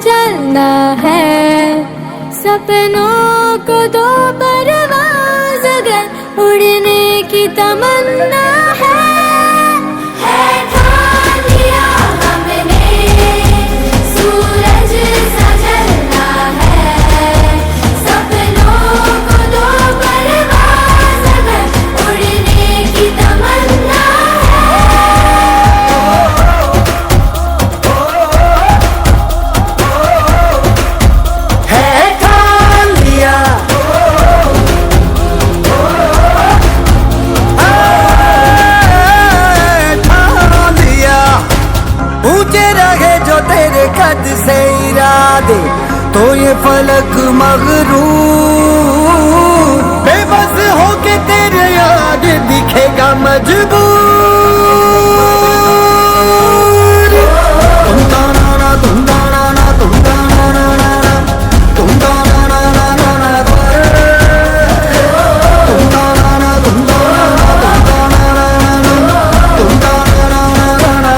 चलना है, सपनों को दो परवाज़ अगर उड़ने की तमन्ना है ठान लिया हमने, सूरज सा जलना है, सपनों को दो परवाज़ अगर उड़ने की तमन्ना कद से इरादे तो ये फलक मगरूर बेबस होके तेरे याद दिखेगा मजबूर। तुम दाना ना तुम दाना ना तुम दाना ना ना तुम दाना ना ना ना ना तुम दाना ना तुम दाना ना तुम दाना ना तुम दाना ना ना ना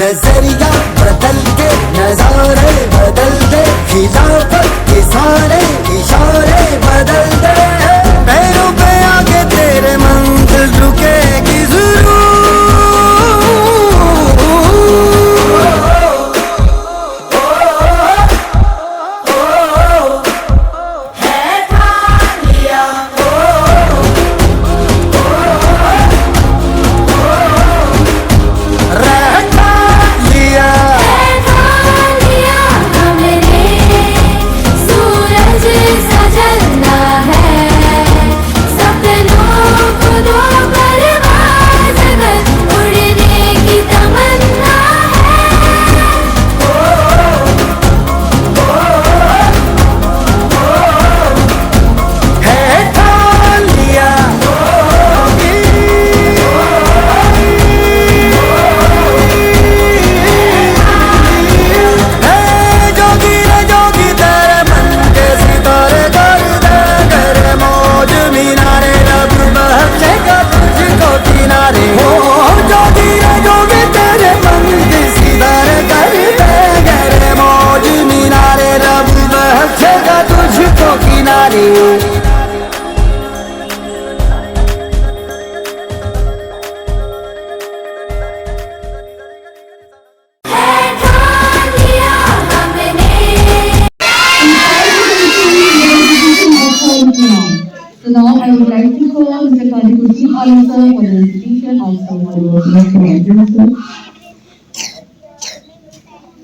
नजरिया बदल के नजारे बदल दे, खिलाफत के सारे इशारे बदल दे, पैरों पे आके तेरे मंजिल रुकेगी जरूर। So now I would like to call Mr. Kalikuddin Alam sir for the institution of Mr.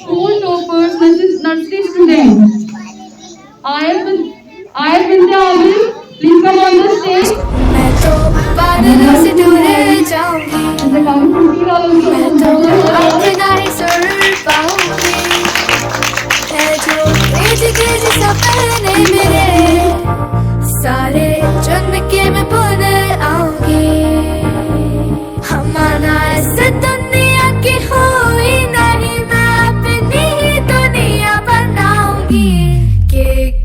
School toppers, nursery students. Ayat Vidya Abel, please come on the stage. मैं तो बादलों से दूर जाऊंगी, The Kavi also. मैं तो अपना ही सुर पाऊंगी। है जो क्रेजी सपने मेरे, सारे चुन के मैं भूल आऊंगी। हमारा ऐसे दुनिया की हुई नहीं, मैं अपनी ही दुनिया बनाऊंगी।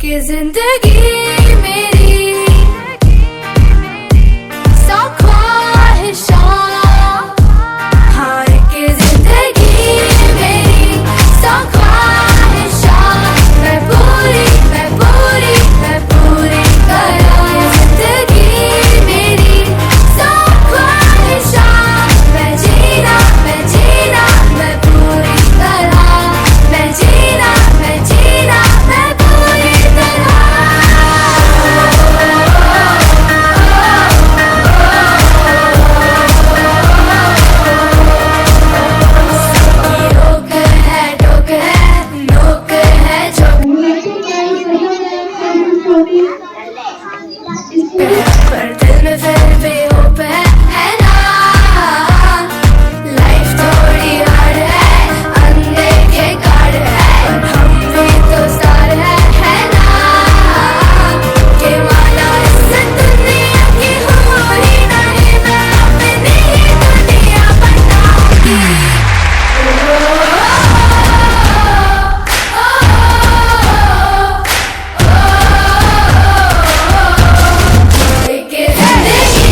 कि जिंदगी मेरी सौ ख्वाहिशां, हाँ कि जिंदगी मेरी सौ ख्वाहिशां मैं पूरी करूँ। जिंदगी मेरी सौ ख्वाहिशां मैं जीना मैं पूरी तरह, मैं जीना मैं पूरी तरह। टोक है नोक है जो पर दिल में फिर भी होप है ना। लाइफ थोड़ी हार्ड है, अनदेखे कार्ड है, पर हम भी तो स्टार है ना। कि माना इस दुनिया की हुई नहीं, मैं अपनी ही दुनिया बनाऊंगी। कि जिंदगी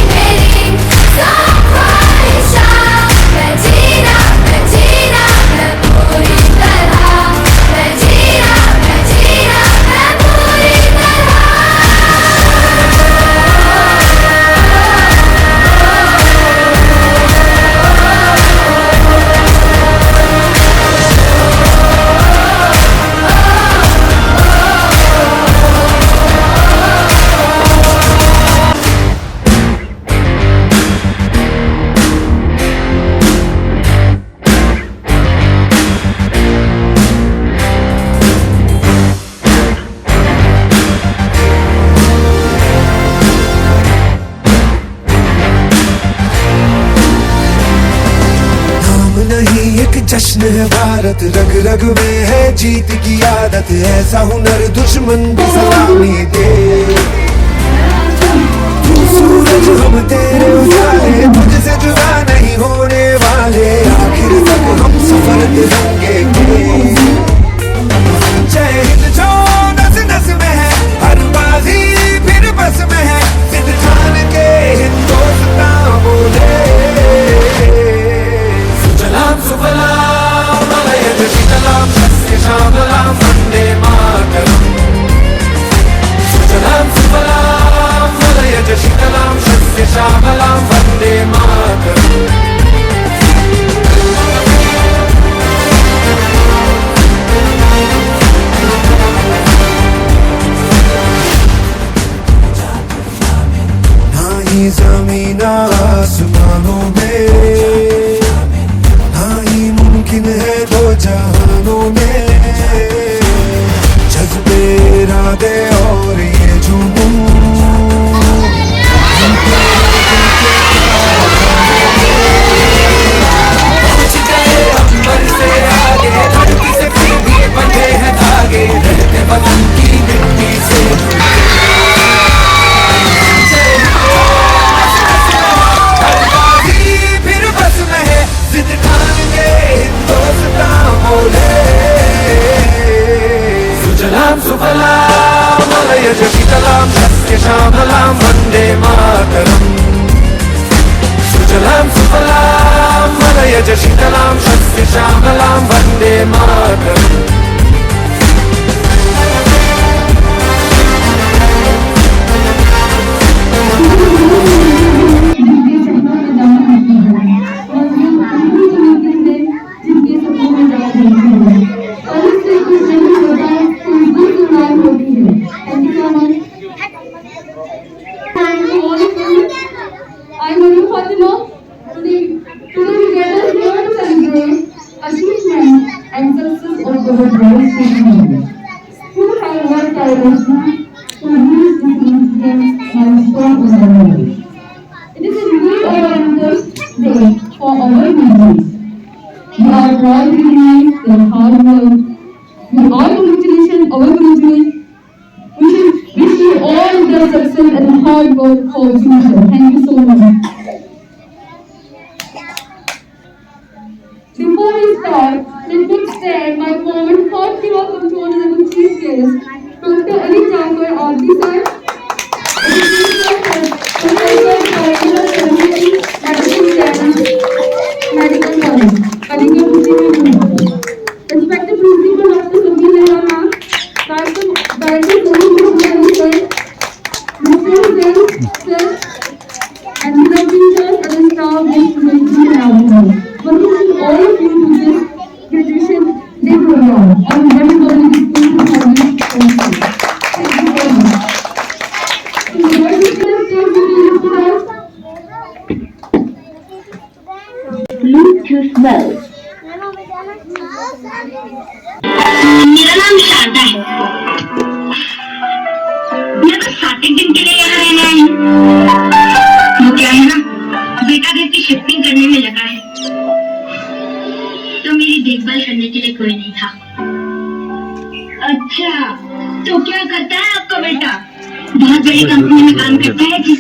मेरी सौ ख्वाहिशां मैं जीना मैं पूरी तरह, मैं जीना मैं पूरी तरह। नाम नहीं एक जश्न है भारत, रग रग में है जीत की आदत। ऐसा हुनर दुश्मन भी सलामी दे। तू सूरज हम तेरे उजाले, तुझसे जुदा नहीं होने वाले। आखिर तक हम सफर तिरंगे के। जय हिंद जो नस नस में है, हर बाजी फिर बस में है। सिद्ध ठान के हिंदुस्तान बोले। सुजलाम सुफलाम मलयज शीतलाम सस्य श्यामलाम वंदे मातरम। सुजलाम सुफलाम मलयज शीतलाम सस्य श्यामलाम वंदे मातरम। ना ही जमीन आसमानों में, ना ही मुमकिन है दो जहानों में। जज्बे इरादे और ये जुनून सत्य श्यामलां वन्दे मातरम् सुजलां सुफलां मलयज शीतलां सत्य श्यामलां Vande Mataram I'm Maru Fatima. Today we gather here to celebrate achievement and success of our boys and who have worked tirelessly to reach this significant milestone in their lives. It is indeed a momentous day for our members. We are proud to recognize their hard work. We all congratulate our graduates. We should wish you all the success and hard work for the future. Thank you so much. Before we start, let me extend my warm hearty welcome to Honorable Chief Guest, Dr. Ali Jafar, RD sir, Medical College, Aligarh, respected Principal Dr. Sabir Mehra ma'am, Director sir, sir, and the teachers and the staff welcome all of you to this graduation day program on Government College School 2020. Thank you very much. Bluetooth mode. मेरा नाम शारदा है। मैं तो 7 दिन के लिए यहाँ रहने आई हूँ। वो क्या है ना, बेटा घर की शिफ्टिंग करने में लगा है, तो मेरी देखभाल करने के लिए कोई नहीं था। अच्छा, तो क्या करता है आपका बेटा? बहुत बड़ी कंपनी में काम करता है जी।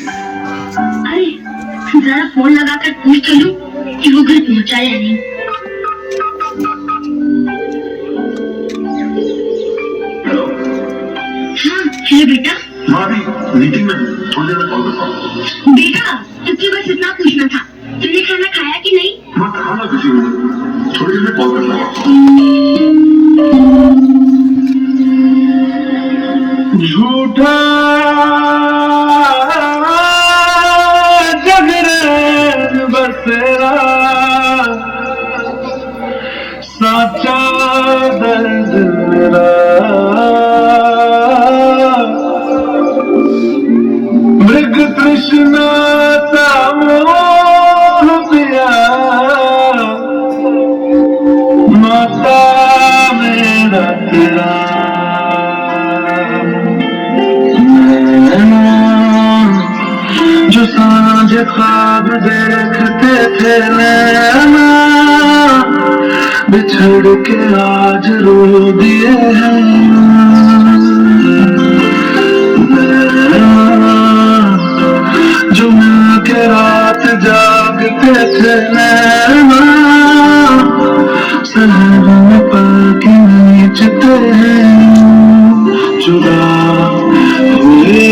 अरे जरा फोन लगाकर पूछ चलूं कि वो घर पहुंचा या नहीं। हेलो बेटा। मीटिंग में थोड़ी देर में कॉल करता हूँ। बेटा तुझे बस इतना पूछना था, तुमने खाना खाया कि नहीं? मैं खाना किसी थोड़ी देर में कॉल करता हूँ। झूठा जगरन बसेरा साचा दर्द मेरा मृग तृष्णा सा मोह पिया माता मेरा तेरा जो सांझ ख्वाब देखते थे नैना बिछड़ के आज रो दिए हैं। जो मिल के रात जागते थे नैना सहर में पल के नीचते हैं। जुदा हुए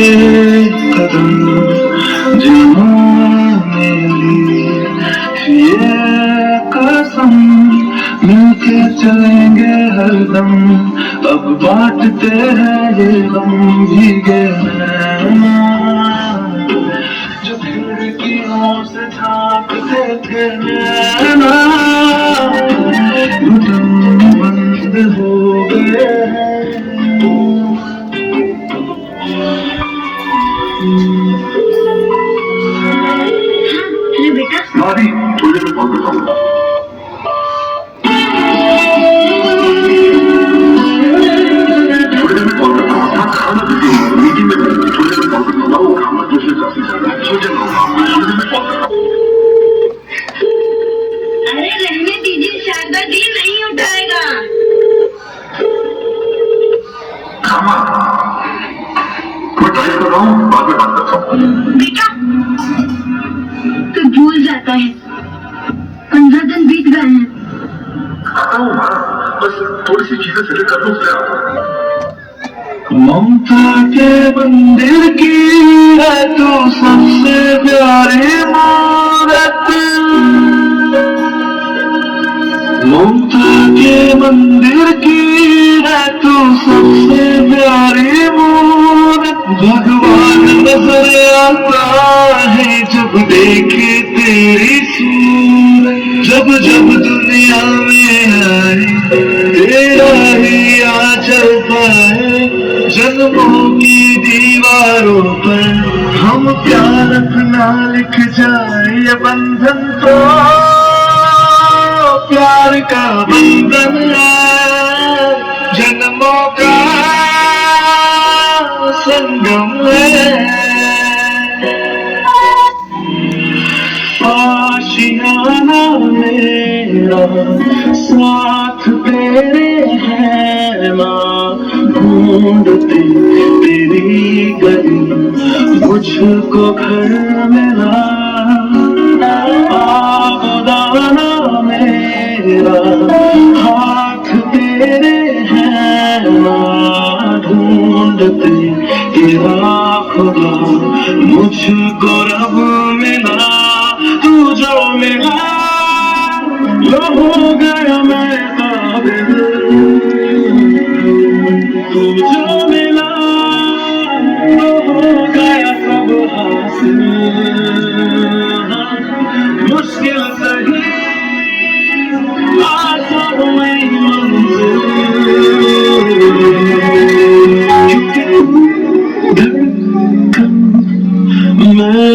कदम जिन्होंने ली ये कसम मिलके चलेंगे हरदम। अब बांटते हैं ये गम भीगे नैना जो खिड़कियों से झांकते थे नैना घुटन बंद हो गए हैं। हेलो बेटा। थोड़ी देर में कॉल करता हूँ। खाना किसी मीटिंग में थोड़ी देर में कॉल करता हूँ। खाना दूसरे काफी ज्यादा थोड़ी देर में कॉल करता हूँ। अरे रहने दीजिए, शारदा जी नहीं उठाएगा। खाना मैं ड्राइव कर रहा हूँ, बाद में बात करता हूँ। बेटा तू भूल जाता है, 15 दिन बीत गए हैं। आता हूँ माँ, बस थोड़ी सी चीजें सेटल कर लूँ, फिर आता हूँ। ममता के मंदिर की है तू सबसे प्यारी मूरत, ममता के मंदिर की है तू सबसे प्यारी मूरत। भगवान नजर आता है जब देखे तेरी सूरत, जब जब दुनिया में आए तेरा ही आ चलता है। जन्मों की दीवारों पर हम प्यार अपना लिख जाए, ये बंधन तो प्यार का बंधन है, जन्मों का संगम है। आशियाना मेरा साथ तेरे है माँ, ढूंढती तेरी गली मुझको घर मिला। आबदाना मेरा हाथ तेरे है माँ, ढूंढती तेरा खुदा मुझको रब मिला। तू जो मिला वो हो गया मैं काबिल, तू जो मिला वो हो गया सब हासिल। मुश्किल सही आसान में मंजिल, क्योंकि धड़कन मैं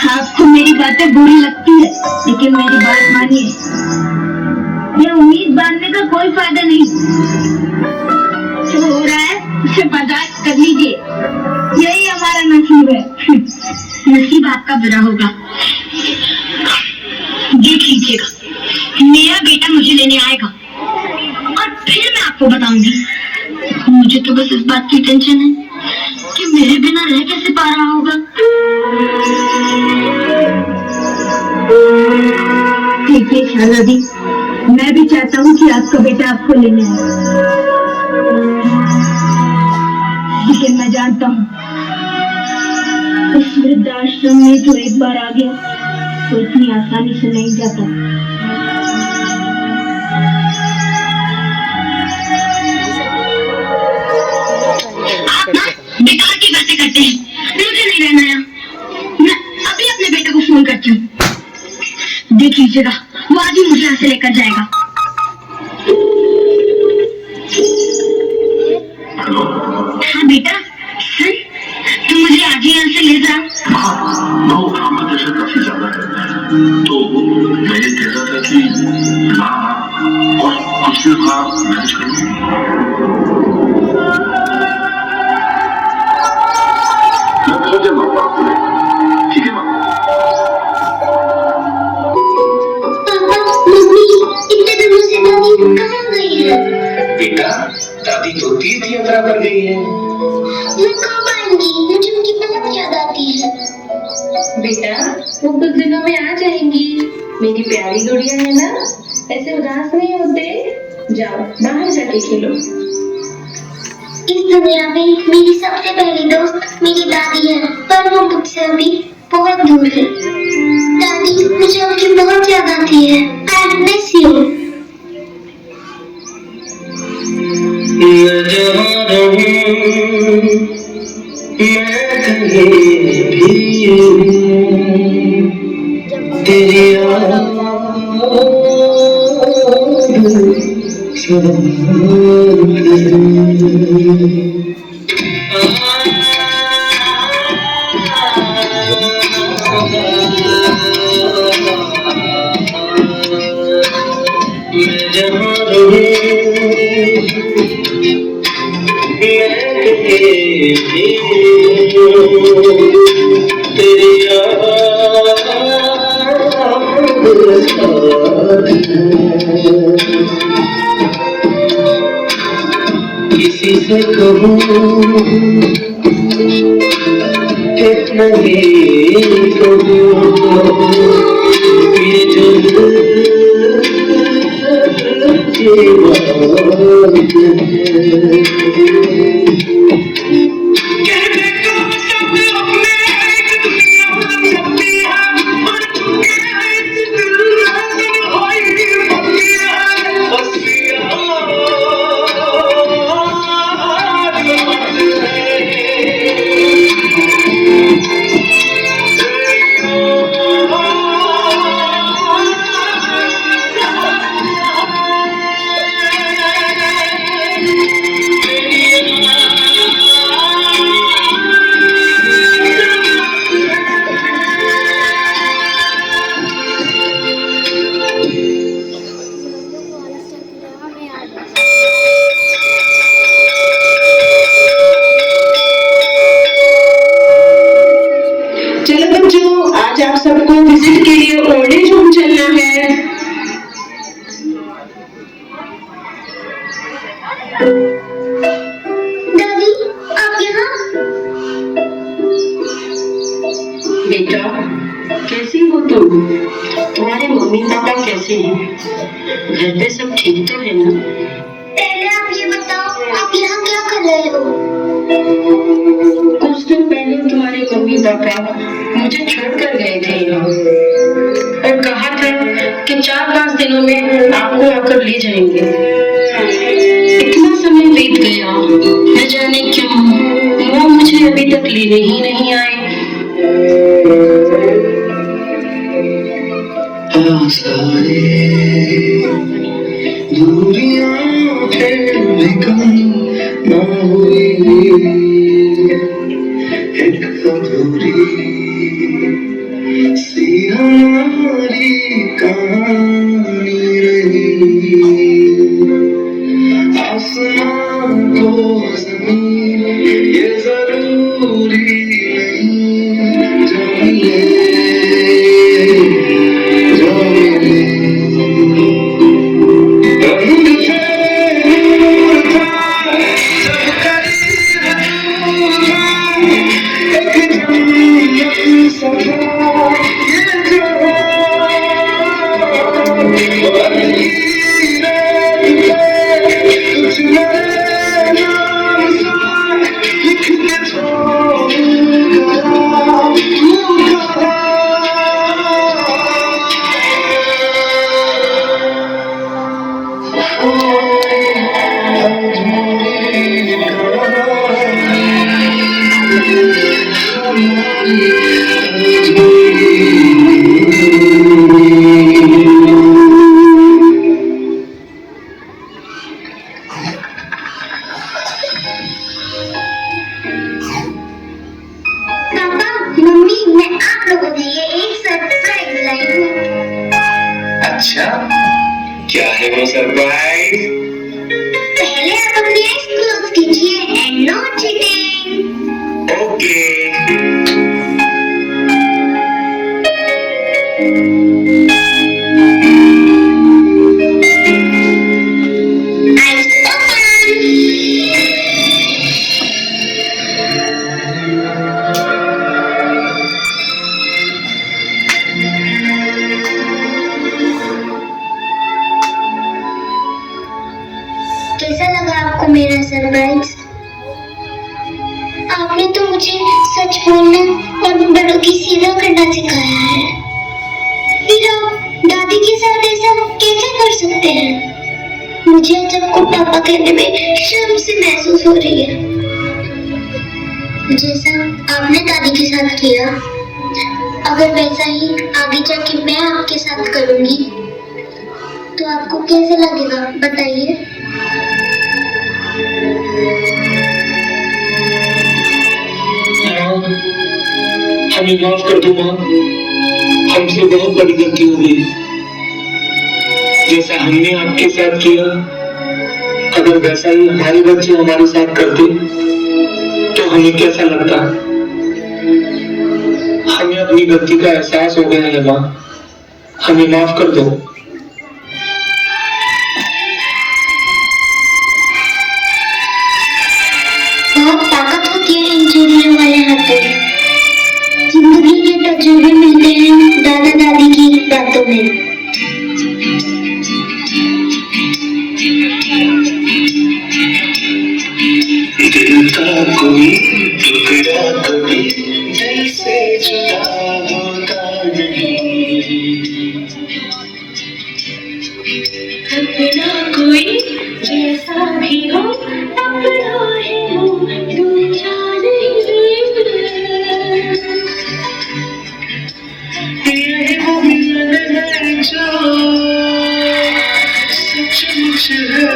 आपको मेरी बातें बुरी लगती है, लेकिन मेरी बात मानिए, ये उम्मीद बांधने का कोई फायदा नहीं। जो हो रहा है उसे बर्दाश्त कर लीजिए, यही हमारा नसीब है। नसीब आपका बुरा होगा। देख लीजिएगा, मेरा बेटा मुझे लेने आएगा और फिर मैं आपको बताऊंगी। मुझे तो बस इस बात की टेंशन है कि मेरे बिना रह कैसे पा रहा होगा। देखिए शाहजादी, मैं भी चाहता हूँ कि आपका बेटा आपको लेने आए, लेकिन मैं जानता हूँ उस वृद्धाश्रम में जो एक बार आ गया तो इतनी आसानी से नहीं जाता। आप ना बेकार की बातें करते हैं, मुझे नहीं रहना है। मैं अभी अपने बेटे को फोन करती हूँ, देख लीजिएगा वो आज ही मुझे यहाँ से लेकर जाएगा। हाँ बेटा, सुन, तू मुझे आज ही यहाँ से ले जा। वो काम का प्रेशर काफी ज्यादा है, तो मैं ये कह रहा था कि माँ और कुछ भी काम मैनेज कर लूँ। मैं पहुंच जाऊंगा आपको, ठीक है माँ? इतने दिनों से दादी कहाँ गई है? बेटा, दादी तो तीर्थ यात्रा पर गई है। वो कब आएंगी? मुझे उनकी बहुत याद आती है। बेटा, वो कुछ दिनों में आ जाएंगी। मेरी प्यारी गुड़िया है ना, ऐसे उदास नहीं होते। जाओ बाहर जाके खेलो। इस दुनिया में मेरी सबसे पहली दोस्त मेरी दादी है, पर वो मुझसे अभी बहुत दूर है। दादी, मुझे उनकी बहुत याद आती है। I miss you. मैं जहाँ रहूं मैं कहीं भी तेरी याद मैं जहाँ तेरी याद तुझसे कहूँ कितना ही कहूँ ये जो की बात चलो बच्चों, आज आप सबको विजिट के लिए ओल्ड एज होम चलना है। दादी आप यहाँ? बेटा कैसी हो तुम? तुम्हारे मम्मी पापा कैसे हैं? घर पे सब ठीक तो है ना? पहले आप ये बताओ, आप यहाँ क्या कर रहे हो? कुछ दिन पहले तुम्हारे मम्मी पापा मुझे छोड़कर गए थे यहाँ और कहा था कि 4-5 दिनों में आपको आकर ले जाएंगे। इतना समय बीत गया, न जाने क्यों वो मुझे अभी तक लेने ही नहीं आए। सारे दूरियां फिर भी कम ना हुई, एक अधूरी सी हमारी कहानी रही। आसमां को ज़मीन ये जरूरी नहीं, जो मिले अच्छा, क्या है वो सरप्राइज? पहले आप अपनी आईज क्लोज कीजिए and no cheating. Okay. Eyes open. कैसा लगा आपको मेरा सरप्राइज? आपने तो मुझे सच बोलना और बड़ों की सेवा करना सिखाया है, फिर आप दादी के साथ ऐसा कैसे कर सकते हैं? मुझे आज आपको पापा कहने में शर्म से महसूस हो रही है। जैसा आपने दादी के साथ किया, अगर वैसा ही आगे जाके मैं आपके साथ करूंगी तो आपको कैसे लगेगा बताइए? हमें माफ कर दो माँ, हमसे बहुत बड़ी गलती हो गई। जैसा हमने आपके साथ किया, अगर वैसा ही हमारे बच्चे हमारे साथ करते तो हमें कैसा लगता? हमें अपनी गलती का एहसास हो गया है माँ, हमें माफ कर दो। वाले हाथों में। जिंदगी के तजुर्बे मिलते हैं दादा दादी की बातों में। दिल का कोई टुकड़ा कभी दिल से जुदा होता नहीं। अपना कोई जैसा भी हो अपना है वो दूजा नहीं। यही वो मिलन है जो सचमुच है।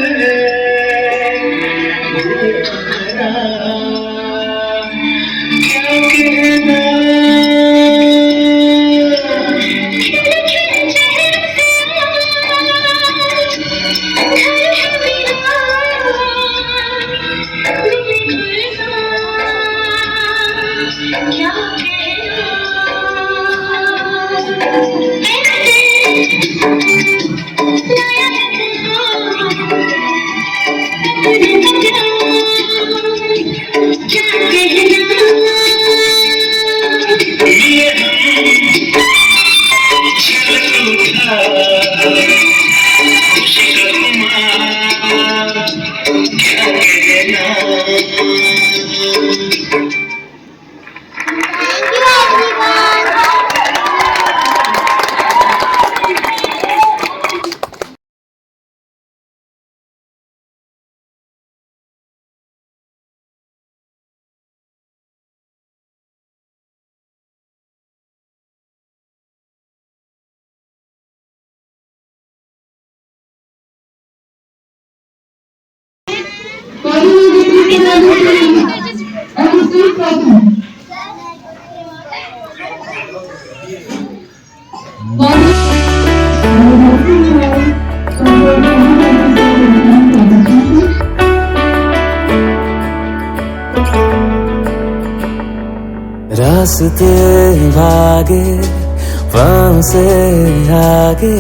वो ठुकरा क्या कहना। रास्ते भागे पाँव से आगे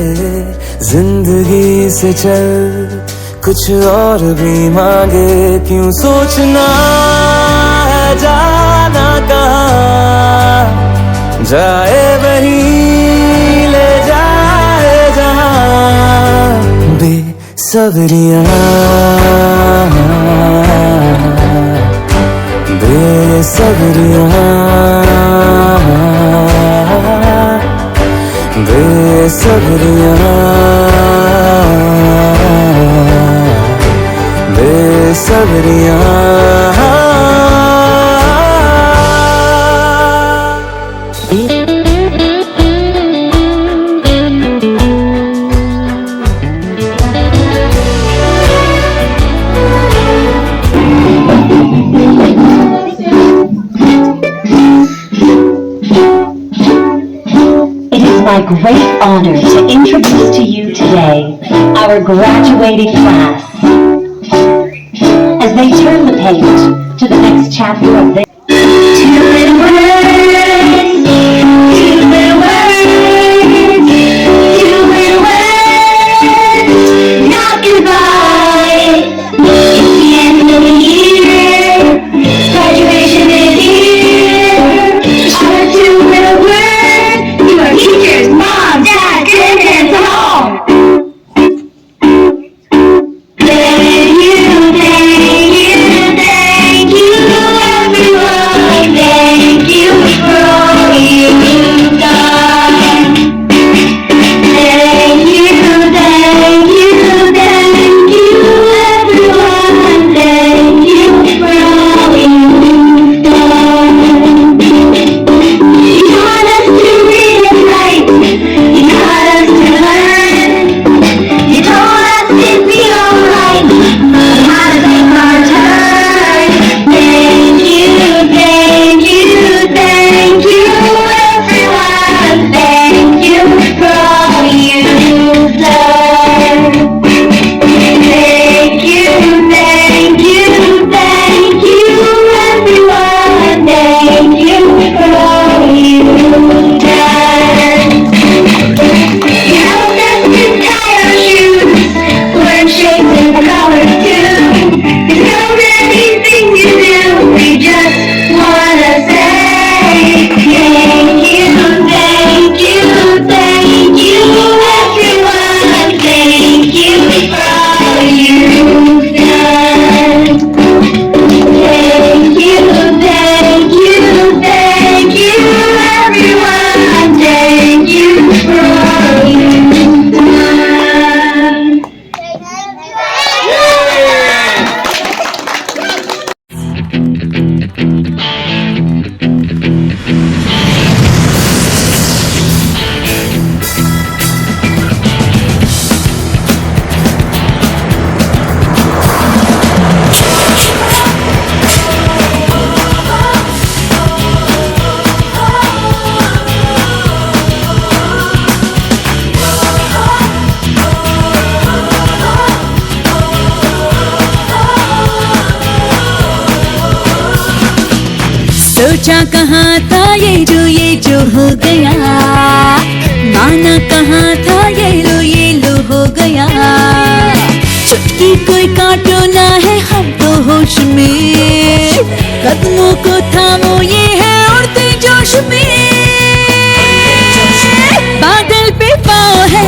जिंदगी से चल कुछ और भी मांगे। क्यों सोचना है जाना कहाँ जाए वही ले जाए जहाँ। Besabriyaan Besabriyaan Besabriyaan Besabriyaan. My great honor to introduce to you today our graduating class as they turn the page to the next chapter of their not goodbye. It's the end of the year. Graduation is here. Our two little words. You are teachers, mom, dad, grandparents, and all. Thank you, everyone. Thank you. सोचा कहाँ था ये जो हो गया, माना कहाँ था ये लो हो गया। चुटकी कोई काटो ना है हम तो होश में, कदमों को थामो ये है उड़ते जोश में। बादल पे पाँव है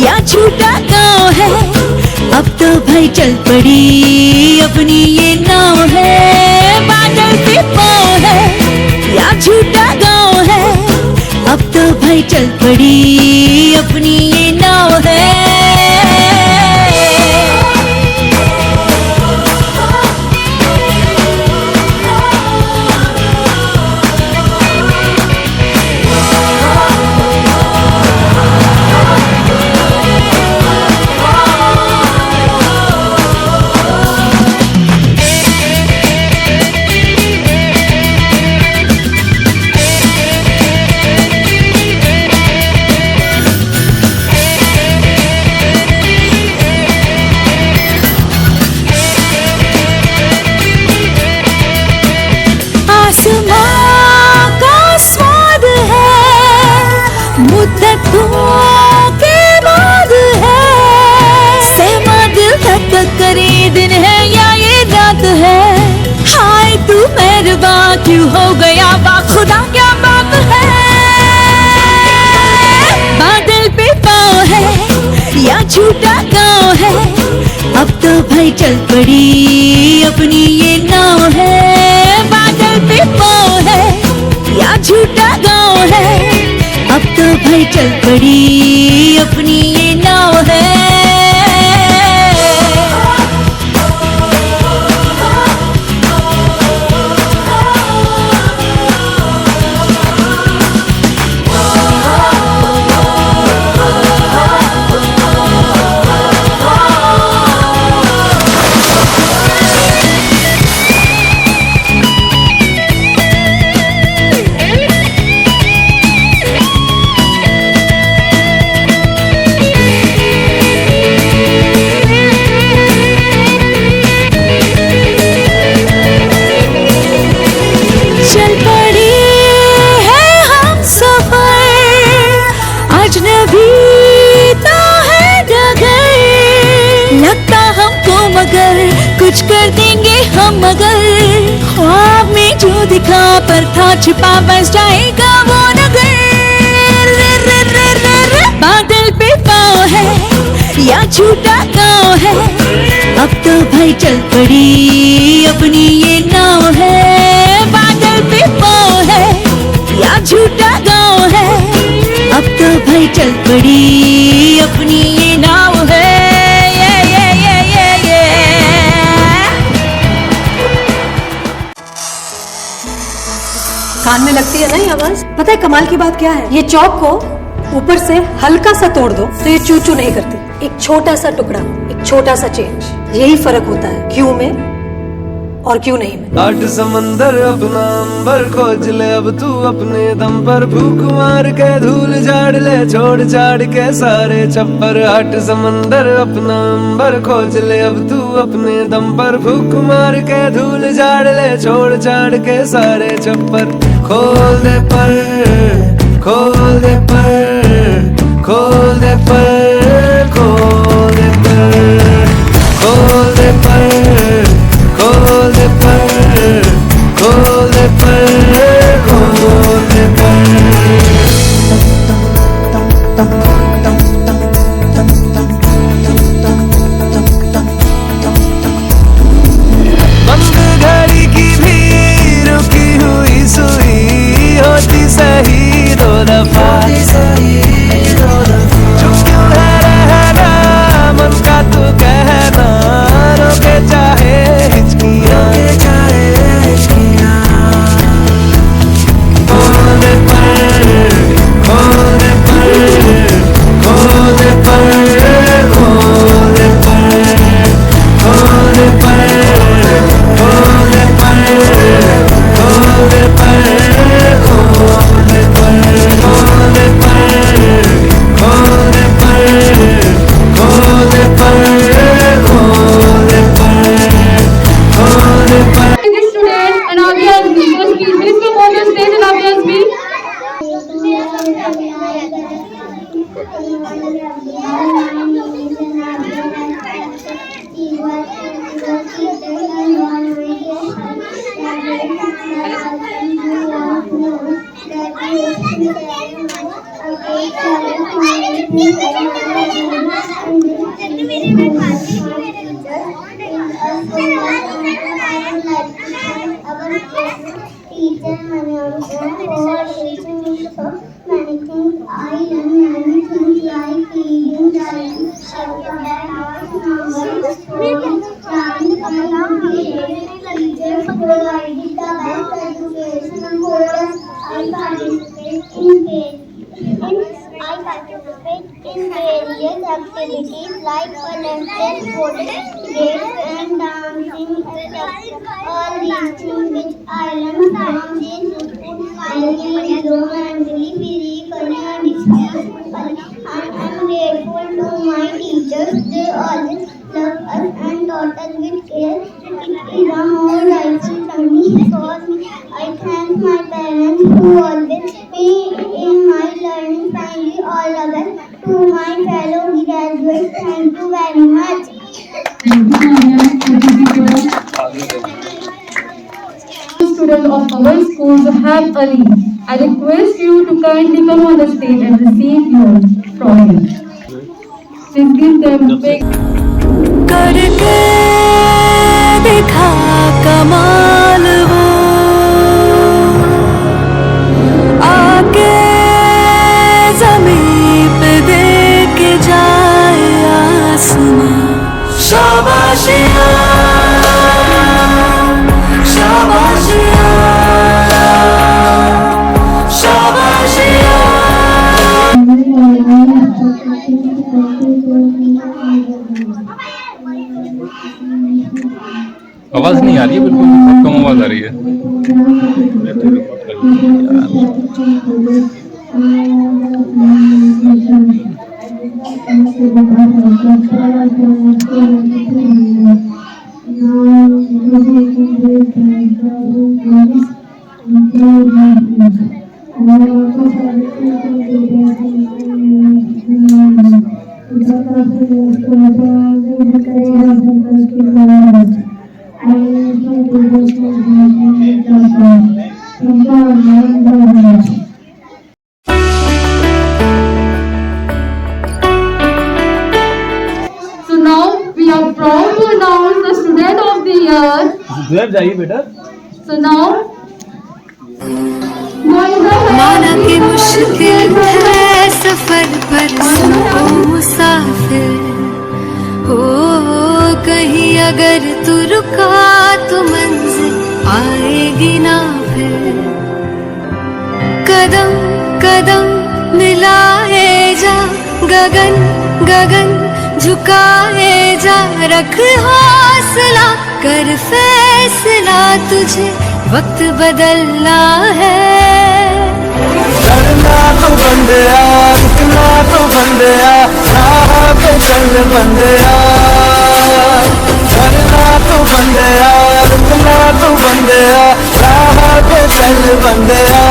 या छूटा गाँव है, अब तो भाई चल पड़ी अपनी ये नाव है। बादल पे पाँव है या छूटा गाँव है, अब तो भाई चल पड़ी अपनी ये नाव है। क्यों हो गया बा खुदा क्या बात है। बादल पे पाँव है या छूटा गाँव है, अब तो भाई चल पड़ी अपनी ये नाव है। बादल पे पाँव है या छूटा गाँव है, अब तो भाई चल पड़ी अपनी ये नाव है। कुछ कर देंगे हम मगर, ख्वाब में जो दिखा पर था छिपा बस जाएगा वो नगर। बादल पे पाँव है या छूटा गाँव है, अब तो भाई चल पड़ी अपनी ये नाव है। बादल पे पाँव है या छूटा गाँव है, अब तो भाई चल पड़ी अपनी ये नाव है। कान में लगती है ना ये आवाज। पता है कमाल की बात क्या है, ये चौक को ऊपर से हल्का सा तोड़ दो तो ये चू चू नहीं करती। एक छोटा सा टुकड़ा, एक छोटा सा चेंज, यही फर्क होता है क्यों में और क्यों नहीं में। आठ समंदर अपना अंबर खोज ले अब तू अपने दम पर, भूख मार के धूल झाड़ ले छोड़ छाड़ के सारे छप्पर। आठ समंदर अपना अंबर खोज ले अब तू अपने दम पर, भूख मार के धूल झाड़ ले छोड़ छाड़ के सारे छप्पर। खोल दे पर, खोल दे पर, खोल दे पर, खोल दे पर, खोल दे पर, खोल दे पर, खोल दे पर, खोल दे पर। बंद घड़ी की भी रुकी हुई सुई होती सही दो दफा। Activities like Olympics, games and dancing, all these things which island families finally grow and believe very funny and discussful. I am grateful to my teachers. They always love us and taught us with care. It is a more rightful from me because I thank my parents who always be in my learning. Finally, all of us to my fellow graduates, thank you very much. Students of our school to have Ali. I request you to kindly come on the stage and receive your prize. Please give them big. करके दिखा कमाल वो आके ज़मीं पे दे के जाए आसमां शाबाशियाँ शाबाशियाँ शाबाशियाँ आवाज नहीं आ रही है, बिल्कुल बहुत कम आवाज आ रही है। So now we are proud to announce the student of the year. जाइए बेटा। So now माना कि मुश्किल है सफर पर सबको मुसाफिर हो कहीं अगर तू रुका तो मंजिल आएगी ना फिर कदम कदम मिलाए जा गगन गगन झुकाए जा रख हौसला कर फैसला तुझे वक्त बदलना है डरना तो बंदया रुकना तो बंदया राह पे चल बंदया डरना तो बंदया रुकना तो बंदया राह पे चल बंदया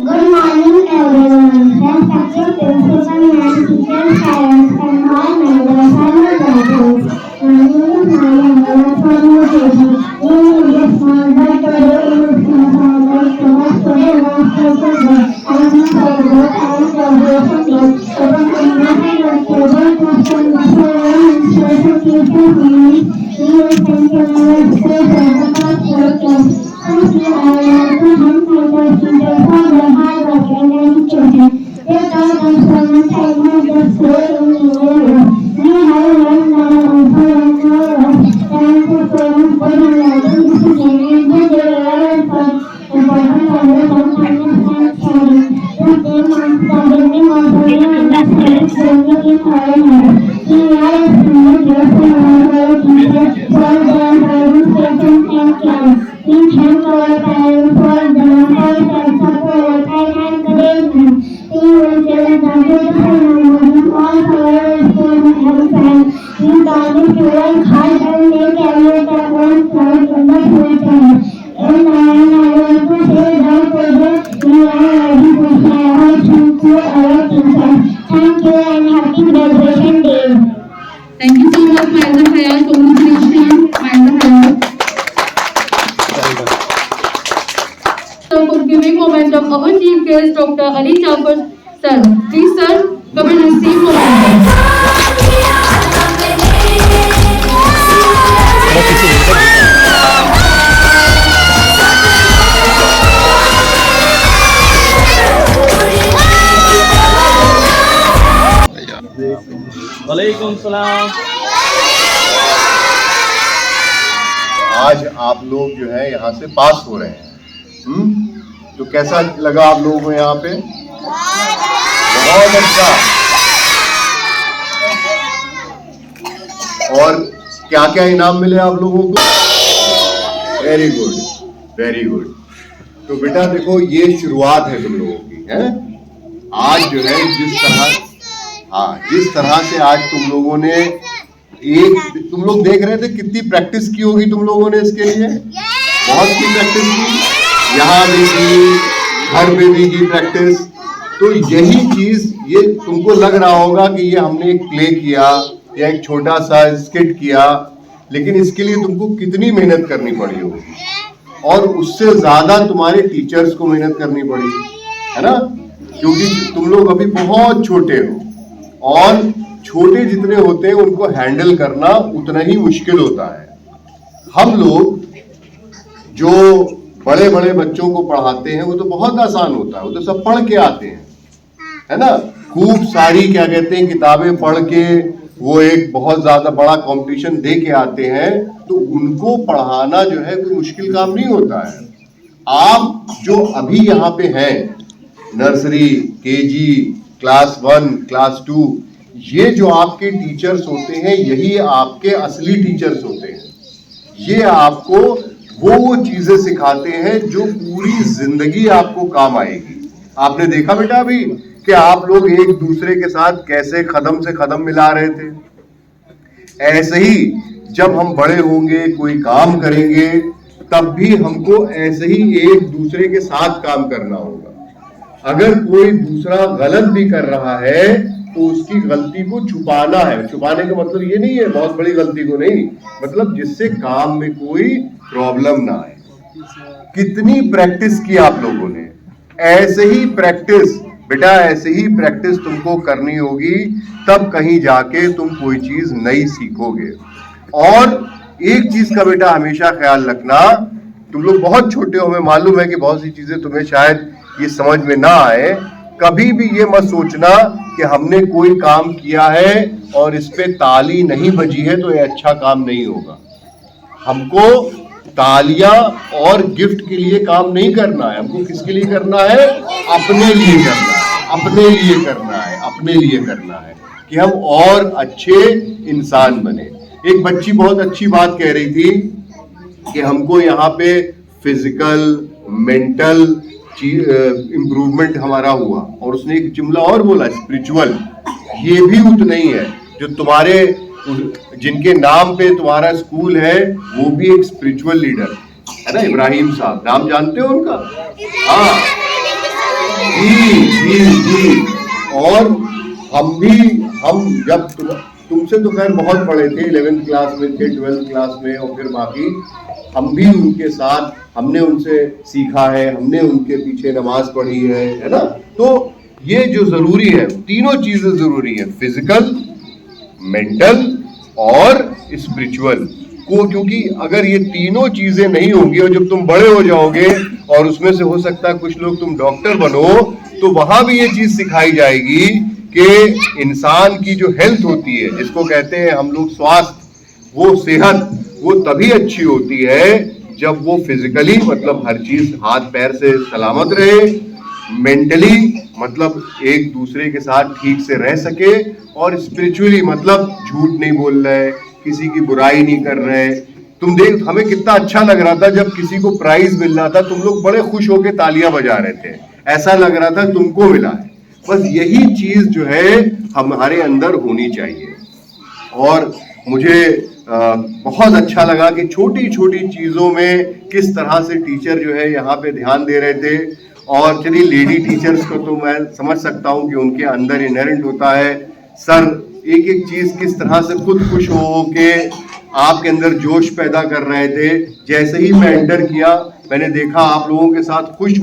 Good morning everyone. Respected principal and teachers, parents and all members and graduates. My name is Maya and I am from UKG. In this month, but today is National Student Master Day. I am celebrate and celebration day. Even in my student Master and social teachers means we will thank you and respect the past workers. Thank you, I want to thank my teachers for their hard work and education. They taught us so much and made us grow in the area. We have learned that also and knowledge. Thank you for your good and loving discipline and good development for important others and kindness and sharing. This day marks the beginning of a new industrial journey in foreigner. We are extremely grateful to our teachers for their guidance, patience and care. We thank our parents for their efforts and support and encouragement. We will cherish the beautiful memories of all our schools and friends. We promise to work hard and make every step one step in the future. And I want to say giving momentum our chief guest Dr. Ali Jafar sir. Please sir, come and receive momentum. वालेकुम सलाम। आज आप लोग जो है यहाँ से पास हो रहे हैं, तो कैसा लगा आप लोगों को यहाँ पे? बहुत अच्छा। और क्या क्या इनाम मिले आप लोगों को? Very good, very good. तो बेटा देखो, ये शुरुआत है तुम लोगों की, है? आज जो है जिस तरह से आज तुम लोगों ने तुम लोग देख रहे थे कितनी प्रैक्टिस की होगी तुम लोगों ने इसके लिए, बहुत की प्रैक्टिस की, यहाँ भी की, घर पे भी की प्रैक्टिस। तो यही चीज ये तुमको लग रहा होगा कि ये हमने एक प्ले किया या एक छोटा सा स्किट किया, लेकिन इसके लिए तुमको कितनी मेहनत करनी पड़ी होगी, और उससे ज्यादा तुम्हारे टीचर्स को मेहनत करनी पड़ी, है ना? क्योंकि तुम लोग अभी बहुत छोटे हो, और छोटे जितने होते हैं उनको हैंडल करना उतना ही मुश्किल होता है। हम लोग जो बड़े बड़े बच्चों को पढ़ाते हैं वो तो बहुत आसान होता है, वो तो सब पढ़ के आते हैं, है ना? खूब सारी क्या कहते हैं किताबें पढ़ के वो एक बहुत ज्यादा बड़ा कंपटीशन दे के आते हैं, तो उनको पढ़ाना जो है कोई मुश्किल काम नहीं होता है। आप जो अभी यहाँ पे हैं, नर्सरी, केजी, क्लास 1, क्लास 2, ये जो आपके टीचर्स होते हैं यही आपके असली टीचर्स होते हैं। ये आपको वो चीजें सिखाते हैं जो पूरी जिंदगी आपको काम आएगी। आपने देखा बेटा अभी कि आप लोग एक दूसरे के साथ कैसे कदम से कदम मिला रहे थे, ऐसे ही जब हम बड़े होंगे, कोई काम करेंगे, तब भी हमको ऐसे ही एक दूसरे के साथ काम करना होगा। अगर कोई दूसरा गलत भी कर रहा है तो उसकी गलती को छुपाना है। छुपाने का मतलब ये नहीं है बहुत बड़ी गलती को नहीं, मतलब जिससे काम में कोई प्रॉब्लम ना आए। कितनी प्रैक्टिस की आप लोगों ने, ऐसे ही प्रैक्टिस बेटा, ऐसे ही प्रैक्टिस तुमको करनी होगी, तब कहीं जाके तुम कोई चीज नई सीखोगे। और एक चीज का बेटा हमेशा ख्याल रखना, तुम लोग बहुत छोटे हो, हमें मालूम है कि बहुत सी चीजें तुम्हें शायद ये समझ में ना आए। कभी भी ये मत सोचना कि हमने कोई काम किया है और इस पे ताली नहीं बजी है तो ये अच्छा काम नहीं होगा। हमको तालियां और गिफ्ट के लिए काम नहीं करना है, हमको किसके लिए करना है? अपने लिए करना है, अपने लिए करना है, अपने लिए करना है कि हम और अच्छे इंसान बने। एक बच्ची बहुत अच्छी बात कह रही थी कि हमको यहाँ पे फिजिकल, मेंटल इम्प्रूवमेंट हमारा हुआ, और उसने एक जुमला और बोला, स्पिरिचुअल। ये भी उतना ही है, जो तुम्हारे जिनके नाम पे तुम्हारा स्कूल है वो भी एक स्पिरिचुअल लीडर है ना, इब्राहिम साहब, नाम जानते हो उनका? हाँ जी। और हम जब तुमसे तो खैर बहुत पढ़े थे, 11th क्लास में थे, 12th क्लास में, और फिर बाकी हम भी उनके साथ, हमने उनसे सीखा है, हमने उनके पीछे नमाज पढ़ी है ना? तो ये जो जरूरी है, तीनों चीजें जरूरी है, फिजिकल, मेंटल और स्पिरिचुअल को, क्योंकि अगर ये तीनों चीजें नहीं होंगी और जब तुम बड़े हो जाओगे और उसमें से हो सकता है कुछ लोग तुम डॉक्टर बनो, तो वहां भी ये चीज सिखाई जाएगी कि इंसान की जो हेल्थ होती है, जिसको कहते हैं हम लोग स्वास्थ्य, वो सेहत, वो तभी अच्छी होती है जब वो फिजिकली मतलब हर चीज हाथ पैर से सलामत रहे, मेंटली मतलब एक दूसरे के साथ ठीक से रह सके, और स्पिरिचुअली मतलब झूठ नहीं बोल रहे, किसी की बुराई नहीं कर रहे। तुम देख, हमें कितना अच्छा लग रहा था जब किसी को प्राइज मिल रहा था, तुम लोग बड़े खुश होकर तालियां बजा रहे थे, ऐसा लग रहा था तुमको मिला है। बस यही चीज जो है हमारे अंदर होनी चाहिए। और मुझे बहुत अच्छा लगा कि छोटी छोटी चीजों में किस तरह से टीचर जो है यहाँ पे ध्यान दे रहे थे। और चलिए लेडी टीचर्स को तो मैं समझ सकता हूँ कि उनके अंदर इनहेरेंट होता है, सर एक एक चीज किस तरह से खुद खुश हो के आपके अंदर जोश पैदा कर रहे थे। जैसे ही मैं एंटर किया मैंने देखा आप लोगों के साथ खुश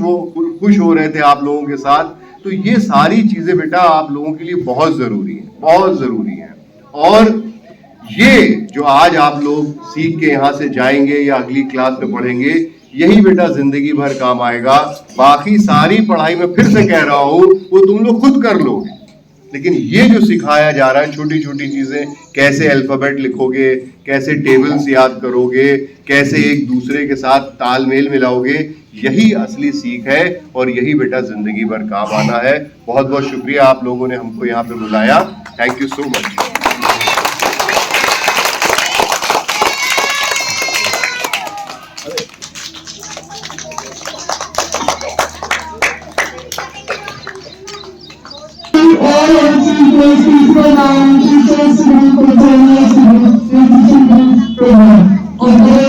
हो रहे थे आप लोगों के साथ। तो ये सारी चीजें बेटा आप लोगों के लिए बहुत जरूरी है, बहुत जरूरी है। और ये जो आज आप लोग सीख के यहाँ से जाएंगे या अगली क्लास में पढ़ेंगे, यही बेटा जिंदगी भर काम आएगा। बाकी सारी पढ़ाई में फिर से कह रहा हूं वो तुम लोग खुद कर लोगे, लेकिन ये जो सिखाया जा रहा है छोटी छोटी चीजें, कैसे अल्फाबेट लिखोगे, कैसे टेबल्स याद करोगे, कैसे एक दूसरे के साथ तालमेल मिलाओगे, यही असली सीख है और यही बेटा जिंदगी भर काम आना है। बहुत बहुत शुक्रिया आप लोगों ने हमको यहाँ पे बुलाया। Thank you so much. Of